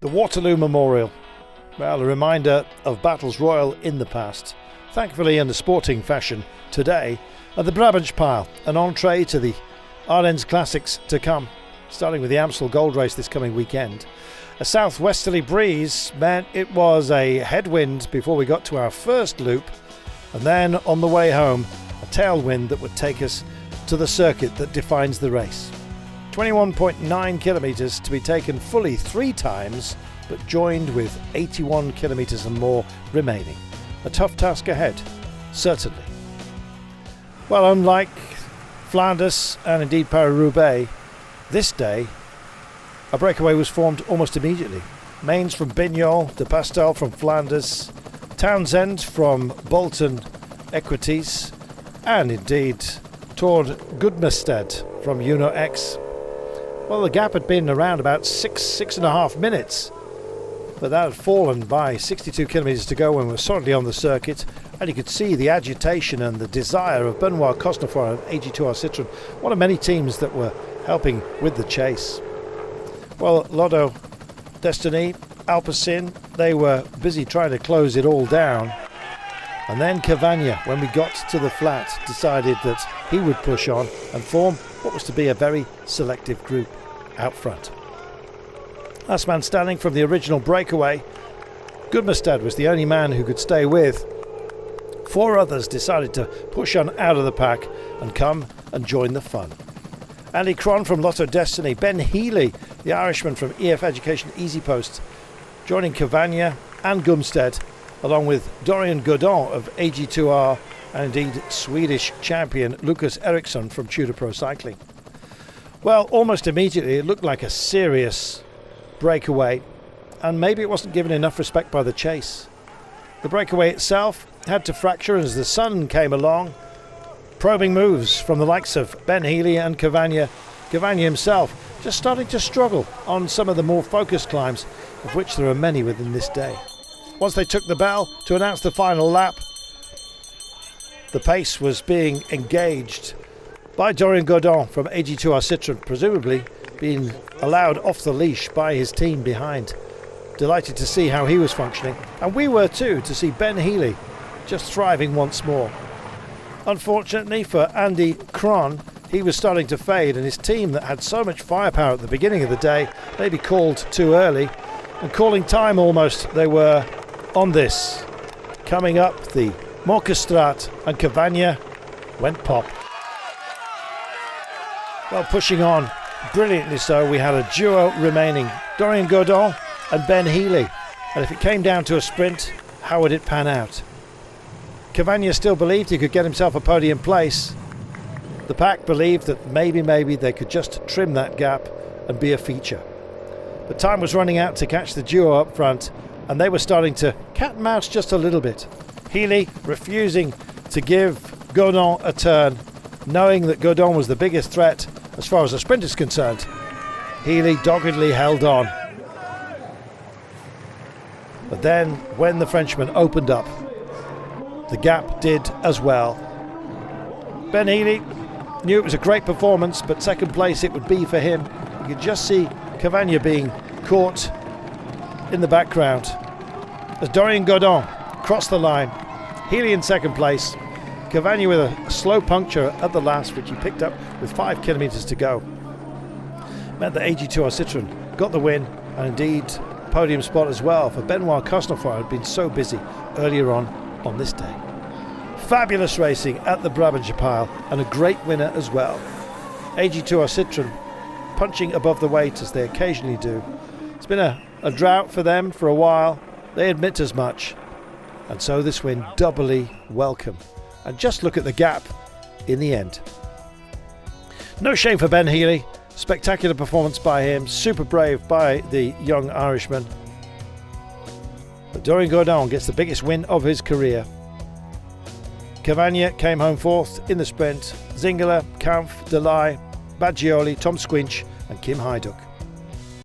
The Waterloo Memorial. Well, a reminder of battles royal in the past. Thankfully, in the sporting fashion today, at the Brabantse Pijl, an entree to the Ardennes Classics to come, starting with the Amstel Gold Race this coming weekend. A southwesterly breeze meant it was a headwind before we got to our first loop, and then on the way home, a tailwind that would take us to the circuit that defines the race. 21.9 kilometres to be taken fully 3 times, but joined with 81 kilometres and more remaining. A tough task ahead, certainly. Well, unlike Flanders and indeed Paris-Roubaix, this day a breakaway was formed almost immediately. Mains from Bignol, De Pastel from Flanders, Townsend from Bolton Equities, and indeed Tord Gudmestad from Uno X. Well, the gap had been around about 6.5 minutes, but that had fallen by 62 kilometres to go when we were solidly on the circuit, and you could see the agitation and the desire of Benoit Cosnefroid and AG2R Citroën, one of many teams that were helping with the chase. Well, Lotto Destiny, Alpecin, they were busy trying to close it all down. And then Cavagna, when we got to the flat, decided that he would push on and form what was to be a very selective group out front. Last man standing from the original breakaway, Gudmestad was the only man who could stay with. 4 others decided to push on out of the pack and come and join the fun. Andy Cron from Lotto Destiny, Ben Healy, the Irishman from EF Education Easy Post, joining Cavagna and Gumstead, along with Dorian Godon of AG2R and indeed Swedish champion Lucas Eriksson from Tudor Pro Cycling. Well, almost immediately it looked like a serious breakaway, and maybe it wasn't given enough respect by the chase. The breakaway itself had to fracture as the sun came along. Probing moves from the likes of Ben Healy and Cavagna. Cavagna himself just starting to struggle on some of the more focused climbs, of which there are many within this day. Once they took the bell to announce the final lap, the pace was being engaged by Dorian Godon from AG2R Citroën, presumably being allowed off the leash by his team behind. Delighted to see how he was functioning, and we were too, to see Ben Healy just thriving once more. Unfortunately for Andy Cron, he was starting to fade, and his team that had so much firepower at the beginning of the day maybe called too early, and calling time almost they were on this. Coming up, the Morkestrat and Cavagna went pop. Well, pushing on brilliantly so, we had a duo remaining, Dorian Godon and Ben Healy, and if it came down to a sprint, how would it pan out? Cavagna still believed he could get himself a podium place. The pack believed that maybe they could just trim that gap and be a feature. But time was running out to catch the duo up front, and they were starting to cat and mouse just a little bit. Healy refusing to give Godon a turn, knowing that Godon was the biggest threat as far as the sprint is concerned. Healy doggedly held on. But then when the Frenchman opened up, the gap did as well. Ben Healy knew it was a great performance, but second place it would be for him. You could just see Cavagna being caught in the background as Dorian Godon crossed the line. Healy in second place, Cavagna with a slow puncture at the last, which he picked up with 5 kilometres to go. Meant that AG2R Citroën got the win, and indeed podium spot as well for Benoit Cosnefroid, who had been so busy earlier on this day. Fabulous racing at the Brabantse Pijl, and a great winner as well. AG2R Citroën punching above the weight as they occasionally do. It's been a drought for them for a while. They admit as much, and so this win doubly welcome. And just look at the gap in the end. No shame for Ben Healy. Spectacular performance by him. Super brave by the young Irishman. But Dorian Godon gets the biggest win of his career. Cavagna came home 4th in the sprint. Zingler, Kampf, Delay, Baggioli, Tom Squinch and Kim Hajduk.